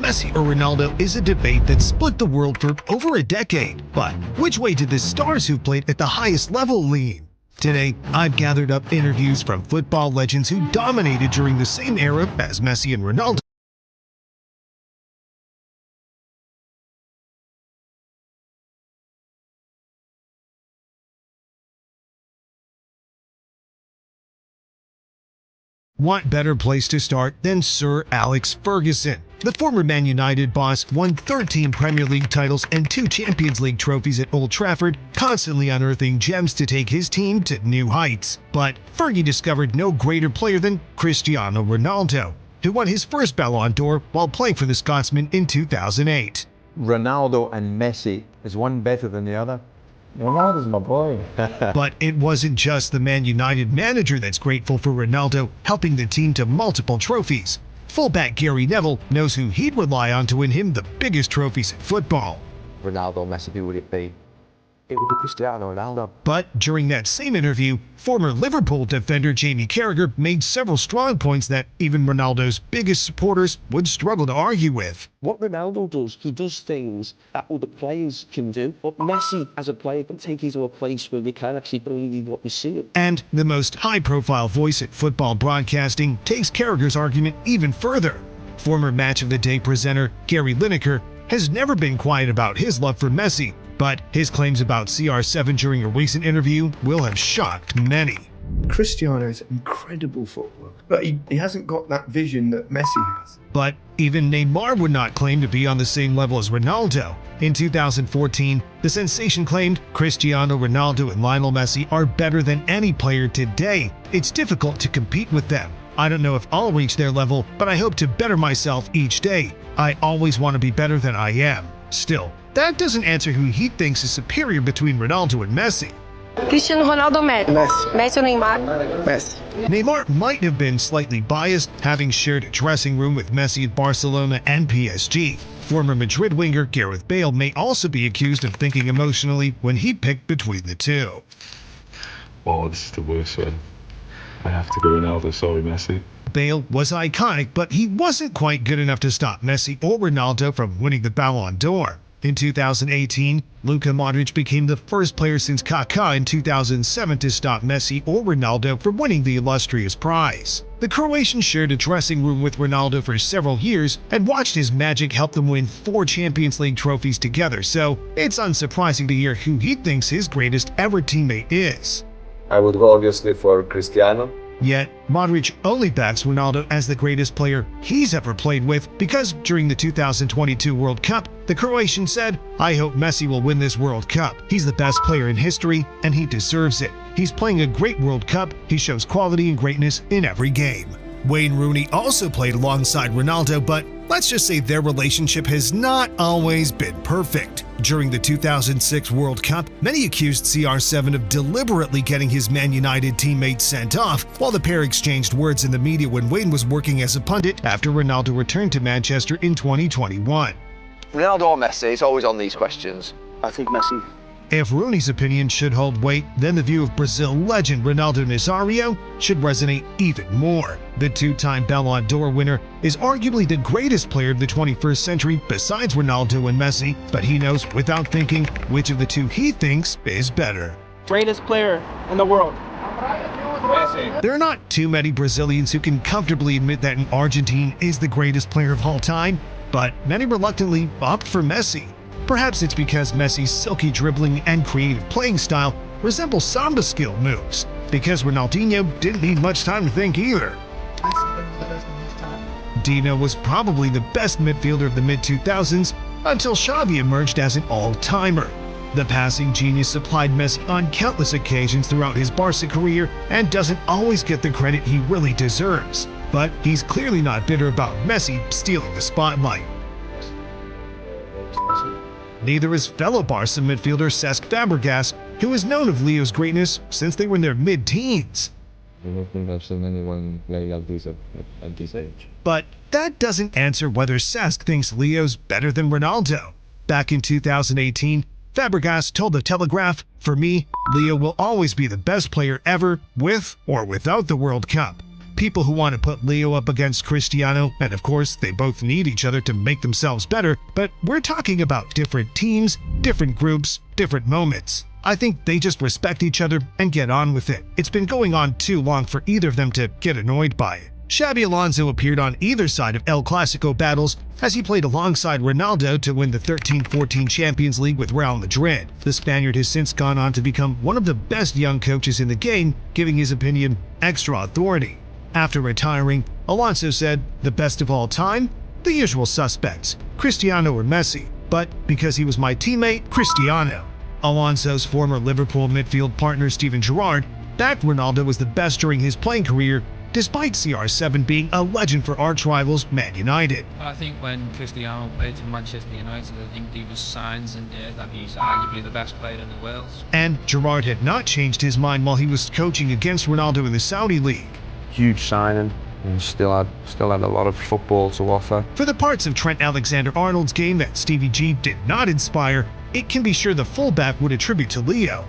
Messi or Ronaldo is a debate that split the world for over a decade. But which way did the stars who played at the highest level lean? Today, I've gathered up interviews from football legends who dominated during the same era as Messi and Ronaldo. What better place to start than Sir Alex Ferguson? The former Man United boss won 13 Premier League titles and 2 Champions League trophies at Old Trafford, constantly unearthing gems to take his team to new heights. But Fergie discovered no greater player than Cristiano Ronaldo, who won his first Ballon d'Or while playing for the Scotsman in 2008. Ronaldo and Messi, is one better than the other? Ronaldo's my boy. But it wasn't just the Man United manager that's grateful for Ronaldo helping the team to multiple trophies. Fullback Gary Neville knows who he'd rely on to win him the biggest trophies in football. Ronaldo, Messi, who would it be? It would be Cristiano Ronaldo. But during that same interview, former Liverpool defender Jamie Carragher made several strong points that even Ronaldo's biggest supporters would struggle to argue with. What Ronaldo does, he does things that other players can do, but Messi, as a player, can take you to a place where we can actually believe what we see. And the most high-profile voice at football broadcasting takes Carragher's argument even further. Former Match of the Day presenter Gary Lineker has never been quiet about his love for Messi, but his claims about CR7 during a recent interview will have shocked many. Cristiano is an incredible footballer, but he hasn't got that vision that Messi has. But even Neymar would not claim to be on the same level as Ronaldo. In 2014, the sensation claimed Cristiano Ronaldo and Lionel Messi are better than any player today. It's difficult to compete with them. I don't know if I'll reach their level, but I hope to better myself each day. I always want to be better than I am. Still, that doesn't answer who he thinks is superior between Ronaldo and Messi. Cristiano Ronaldo, Messi. Messi or Neymar? Messi. Neymar might have been slightly biased, having shared a dressing room with Messi at Barcelona and PSG. Former Madrid winger Gareth Bale may also be accused of thinking emotionally when he picked between the two. Oh, this is the worst one. I have to go Ronaldo, sorry Messi. Bale was iconic, but he wasn't quite good enough to stop Messi or Ronaldo from winning the Ballon d'Or. In 2018, Luka Modric became the first player since Kaká in 2007 to stop Messi or Ronaldo from winning the illustrious prize. The Croatian shared a dressing room with Ronaldo for several years and watched his magic help them win 4 Champions League trophies together, so it's unsurprising to hear who he thinks his greatest ever teammate is. I would go obviously for Cristiano. Yet, Modric only backs Ronaldo as the greatest player he's ever played with because during the 2022 World Cup, the Croatian said, "I hope Messi will win this World Cup. He's the best player in history, and he deserves it. He's playing a great World Cup. He shows quality and greatness in every game." Wayne Rooney also played alongside Ronaldo, but let's just say their relationship has not always been perfect. During the 2006 World Cup, many accused CR7 of deliberately getting his Man United teammates sent off, while the pair exchanged words in the media when Wayne was working as a pundit after Ronaldo returned to Manchester in 2021. Ronaldo or Messi, it's always on these questions. I think Messi. If Rooney's opinion should hold weight, then the view of Brazil legend Ronaldo Nazario should resonate even more. The 2-time Ballon d'Or winner is arguably the greatest player of the 21st century besides Ronaldo and Messi, but he knows without thinking which of the two he thinks is better. Greatest player in the world. There are not too many Brazilians who can comfortably admit that an Argentine is the greatest player of all time, but many reluctantly opt for Messi. Perhaps it's because Messi's silky dribbling and creative playing style resemble samba skill moves, because Ronaldinho didn't need much time to think either. Dino was probably the best midfielder of the mid-2000s until Xavi emerged as an all-timer. The passing genius supplied Messi on countless occasions throughout his Barca career and doesn't always get the credit he really deserves. But he's clearly not bitter about Messi stealing the spotlight. Neither is fellow Barca midfielder Cesc Fabregas, who has known of Leo's greatness since they were in their mid-teens. I don't think I've seen anyone play at this age. But that doesn't answer whether Cesc thinks Leo's better than Ronaldo. Back in 2018, Fabregas told The Telegraph, "For me, Leo will always be the best player ever, with or without the World Cup." people who want to put Leo up against Cristiano, and of course, they both need each other to make themselves better, but we're talking about different teams, different groups, different moments. I think they just respect each other and get on with it. It's been going on too long for either of them to get annoyed by it. Xabi Alonso appeared on either side of El Clasico battles as he played alongside Ronaldo to win the 13-14 Champions League with Real Madrid. The Spaniard has since gone on to become one of the best young coaches in the game, giving his opinion extra authority. After retiring, Alonso said, "The best of all time? The usual suspects, Cristiano or Messi, but because he was my teammate, Cristiano." Alonso's former Liverpool midfield partner Steven Gerrard backed Ronaldo as the best during his playing career, despite CR7 being a legend for arch-rivals Man United. I think when Cristiano played for Manchester United, I think there was signs and that he's arguably the best player in the world. And Gerrard had not changed his mind while he was coaching against Ronaldo in the Saudi League. Huge signing, and still had a lot of football to offer. For the parts of Trent Alexander-Arnold's game that Stevie G did not inspire, it can be sure the fullback would attribute to Leo.